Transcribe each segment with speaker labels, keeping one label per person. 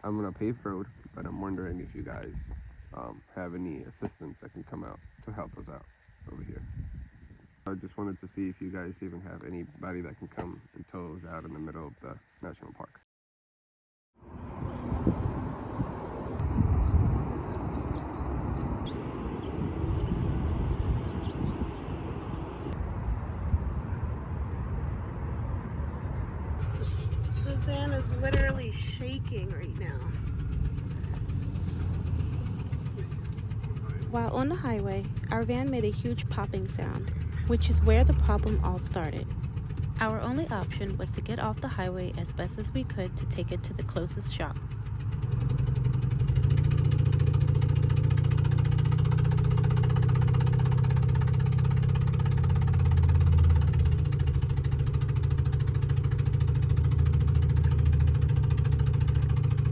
Speaker 1: I'm on a paved road, but I'm wondering if you guys have any assistance that can come out to help us out over here. I just wanted to see if you guys even have anybody that can come and tow us out in the middle of the national park.
Speaker 2: The van is literally shaking right now. While on the highway, our van made a huge popping sound, which is where the problem all started. Our only option was to get off the highway as best as we could to take it to the closest shop.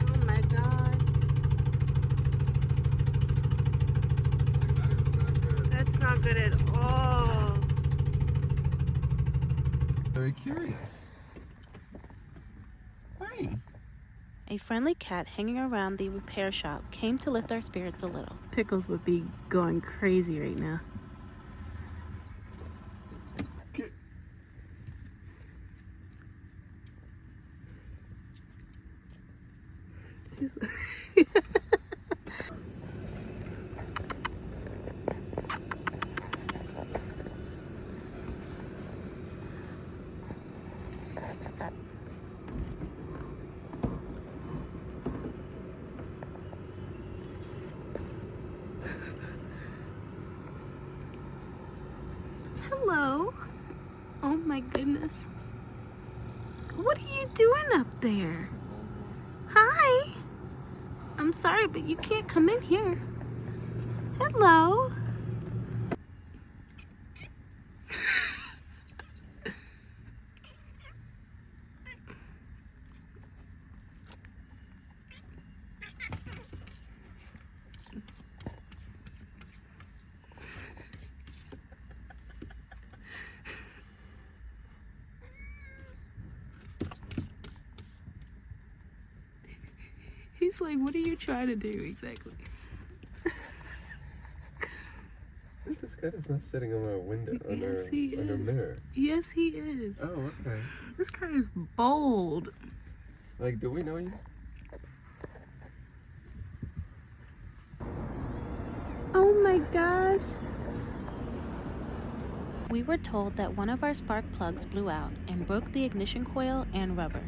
Speaker 2: Oh my God. That's not good at all.
Speaker 1: Very curious. Hey.
Speaker 2: A friendly cat hanging around the repair shop came to lift our spirits a little. Pickles would be going crazy right now. Hello. Oh my goodness. What are you doing up there? Hi. I'm sorry, but you can't come in here. Hello. He's like, what are you trying to do exactly?
Speaker 1: This guy is not sitting on my window, on our mirror.
Speaker 2: Yes, he is.
Speaker 1: Oh, okay.
Speaker 2: This guy is bold.
Speaker 1: Like, do we know you?
Speaker 2: Oh my gosh. We were told that one of our spark plugs blew out and broke the ignition coil and rubber.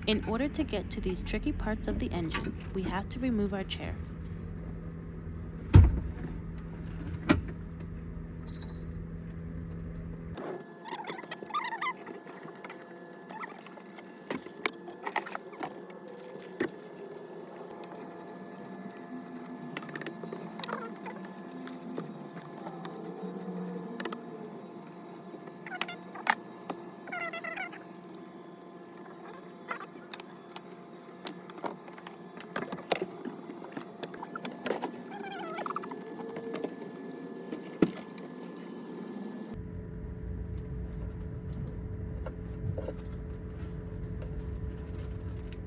Speaker 2: In order to get to these tricky parts of the engine, we have to remove our chairs.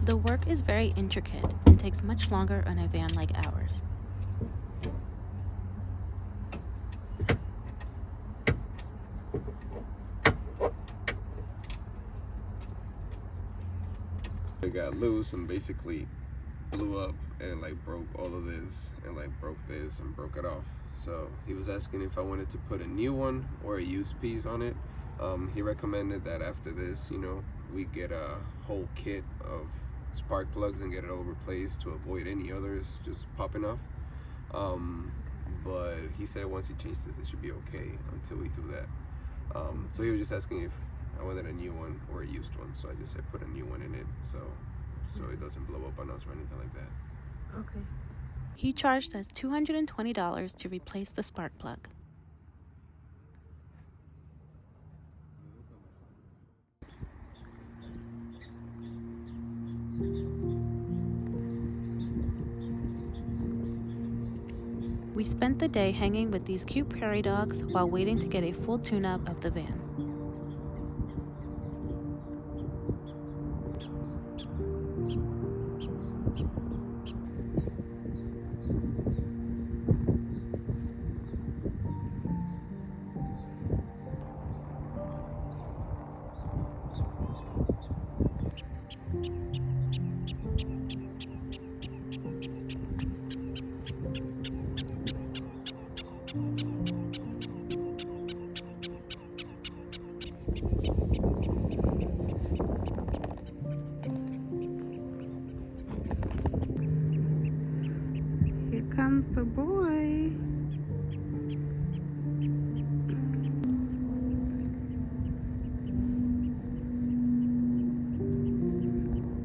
Speaker 2: The work is very intricate and takes much longer on a van like ours.
Speaker 1: It got loose and basically blew up and like broke all of this and like broke this and broke it off. So he was asking if I wanted to put a new one or a used piece on it. He recommended that after this, you know, we get a whole kit of spark plugs and get it all replaced to avoid any others just popping off. But he said once he changes this, it should be okay until we do that. So he was just asking if I wanted a new one or a used one. So I just said put a new one in it so it doesn't blow up on us or anything like that.
Speaker 2: Okay. He charged us $220 to replace the spark plug. We spent the day hanging with these cute prairie dogs while waiting to get a full tune-up of the van. comes the boy.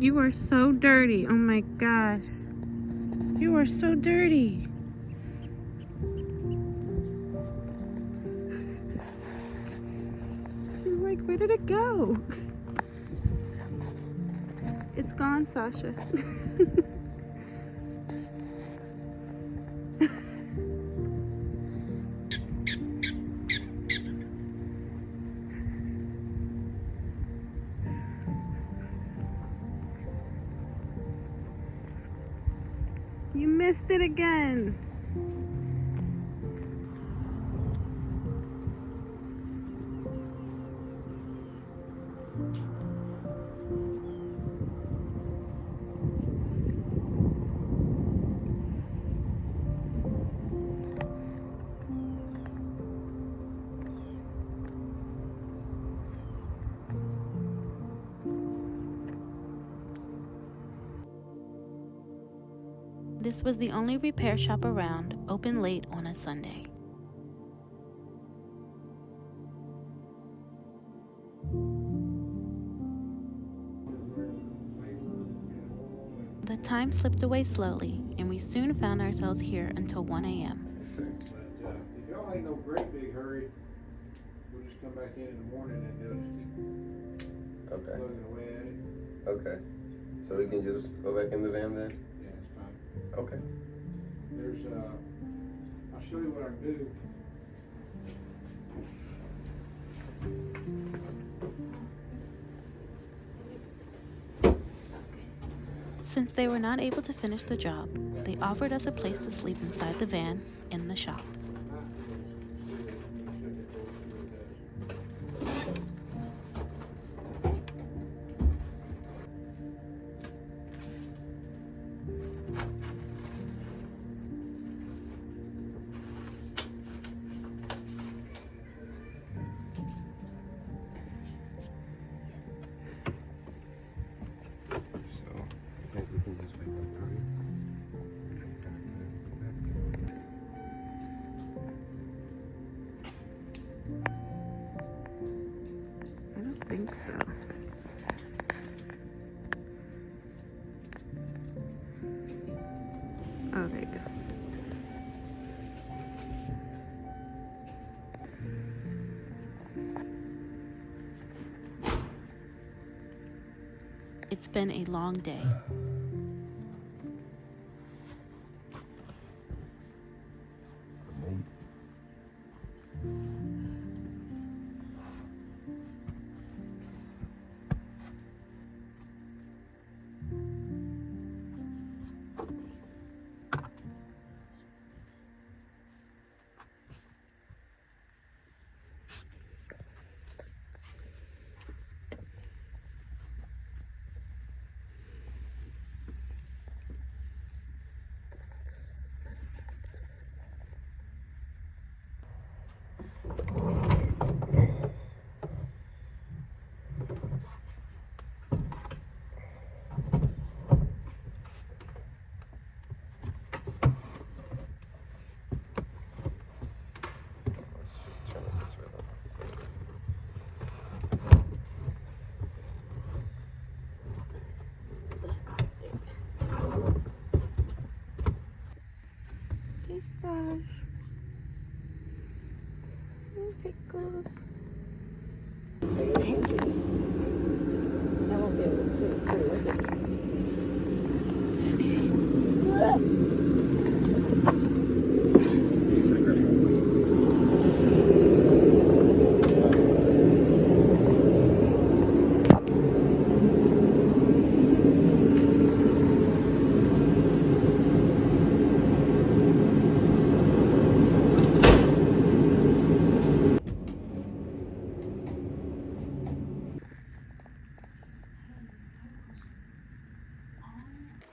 Speaker 2: You are so dirty. Oh my gosh. You are so dirty. She's like, where did it go? It's gone, Sasha. You missed it again. This was the only repair shop around, open late on a Sunday. The time slipped away slowly, and we soon found ourselves here until 1 a.m.
Speaker 3: If y'all ain't no great big hurry, we'll just come back in the morning and they'll just keep plugging away at it.
Speaker 1: Okay. So we can just go back in the van then?
Speaker 3: Yeah, it's fine.
Speaker 1: Okay.
Speaker 3: There's, I'll show you what I can do.
Speaker 2: Since they were not able to finish the job, they offered us a place to sleep inside the van in the shop. I don't think so. Oh, there you go. It's been a long day. Hey, Sash. Hey, Pickles. Dangerous. I won't be able to squeeze through with it.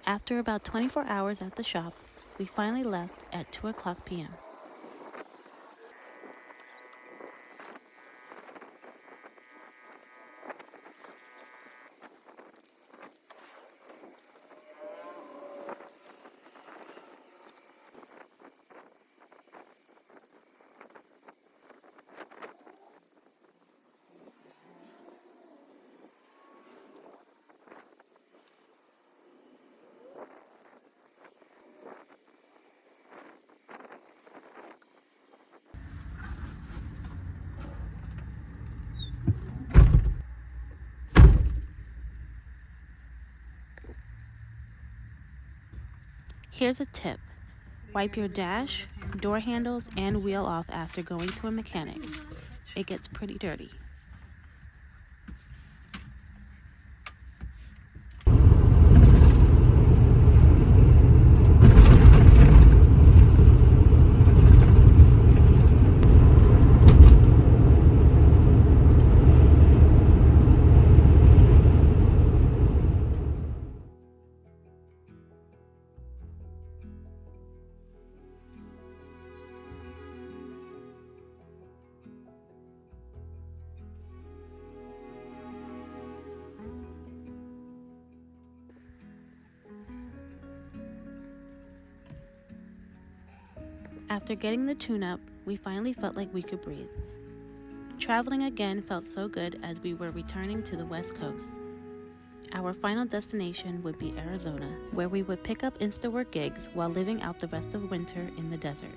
Speaker 2: After about 24 hours at the shop, we finally left at 2:00 p.m. Here's a tip. Wipe your dash, door handles, and wheel off after going to a mechanic. It gets pretty dirty. After getting the tune-up, we finally felt like we could breathe. Traveling again felt so good as we were returning to the West Coast. Our final destination would be Arizona, where we would pick up Instawork gigs while living out the rest of winter in the desert.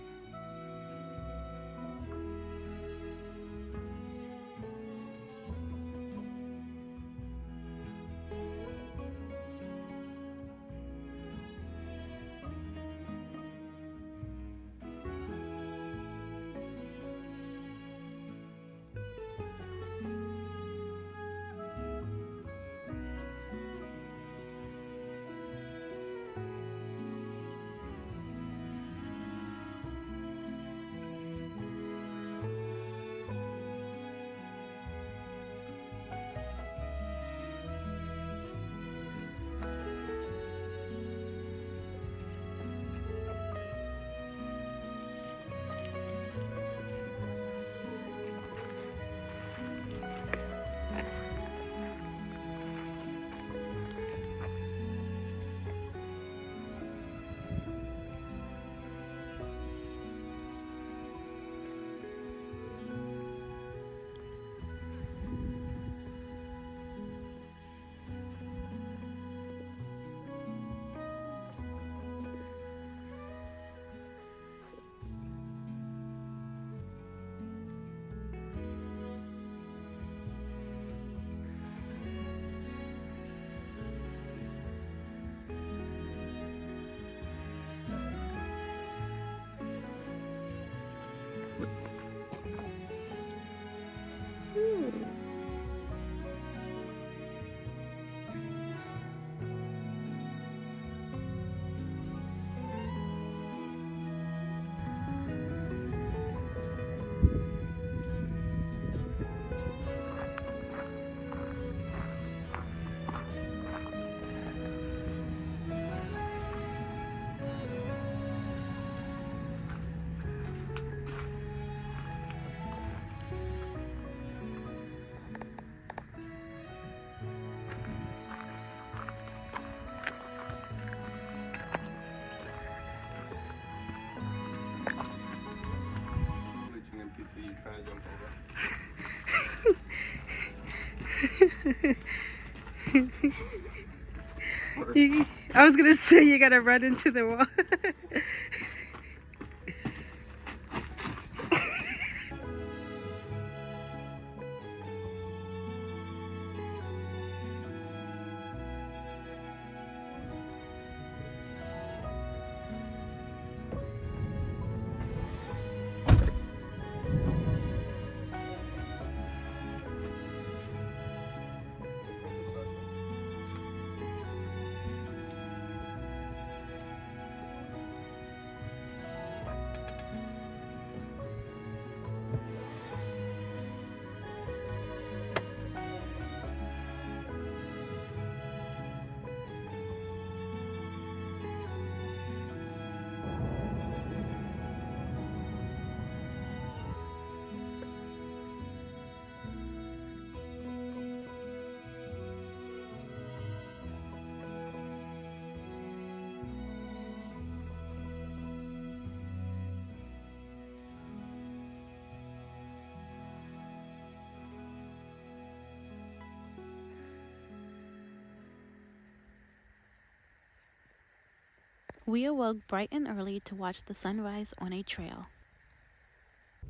Speaker 1: See you trying to jump over.
Speaker 2: I was gonna say you gotta run into the wall. We awoke bright and early to watch the sunrise on a trail.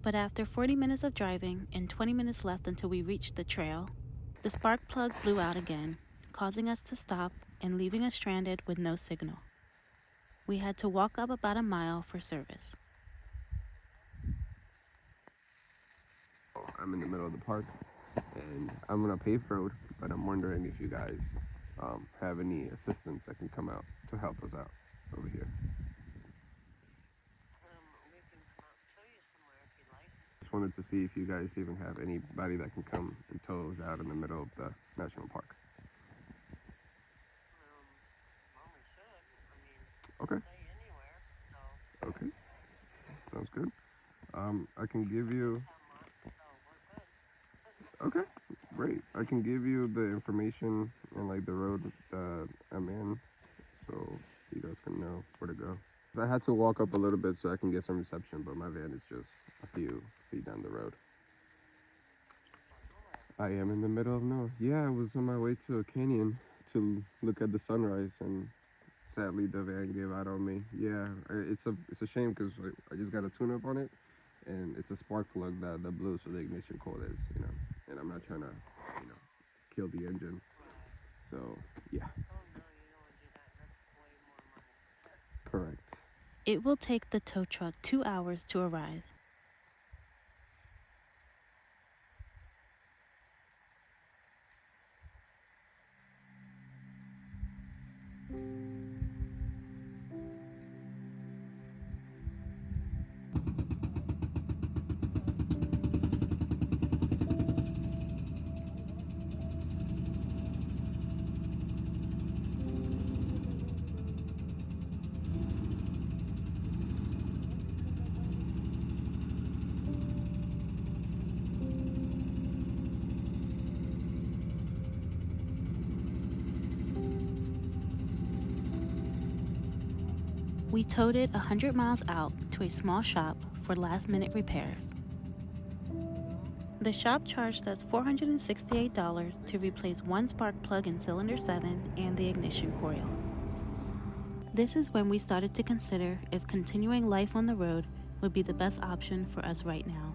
Speaker 2: But after 40 minutes of driving and 20 minutes left until we reached the trail, the spark plug blew out again, causing us to stop and leaving us stranded with no signal. We had to walk up about a mile for service.
Speaker 1: I'm in the middle of the park, and I'm on a paved road, but I'm wondering if you guys have any assistants that can come out to help us out over here.
Speaker 2: We can come out and show you somewhere if you'd like.
Speaker 1: Just wanted to see if you guys even have anybody that can come and tow us out in the middle of the national park.
Speaker 2: Well, we should. I mean,
Speaker 1: Okay.
Speaker 2: stay anywhere, so.
Speaker 1: Okay. Sounds good. I can give you. Okay, great. I can give you the information and like the road that I'm in, so you guys can know where to go. I had to walk up a little bit so I can get some reception, but my van is just a few feet down the road. I am in the middle of nowhere. Yeah, I was on my way to a canyon to look at the sunrise, and sadly the van gave out on me. Yeah, it's a shame because I just got a tune-up on it, and it's a spark plug that blew, so the ignition cord is, and I'm not trying to, kill the engine. So yeah.
Speaker 2: Oh no, you don't want to do that. That's way more money.
Speaker 1: Correct.
Speaker 2: It will take the tow truck 2 hours to arrive. We towed it 100 miles out to a small shop for last-minute repairs. The shop charged us $468 to replace one spark plug in cylinder 7 and the ignition coil. This is when we started to consider if continuing life on the road would be the best option for us right now.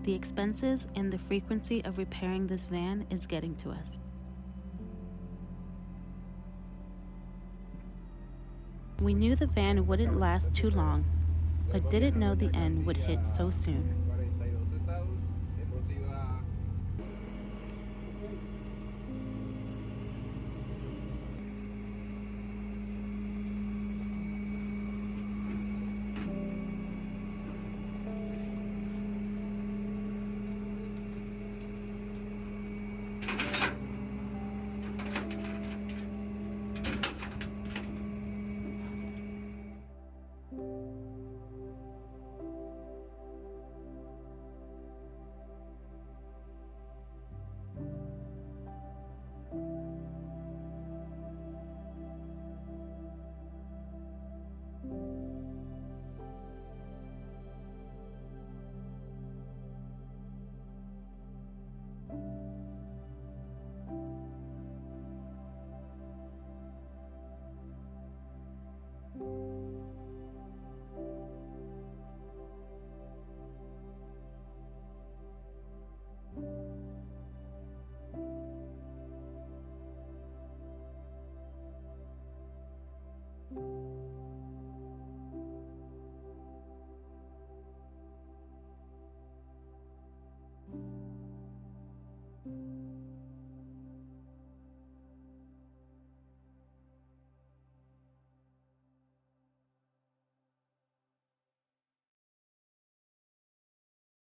Speaker 2: The expenses and the frequency of repairing this van is getting to us. We knew the van wouldn't last too long, but didn't know the end would hit so soon.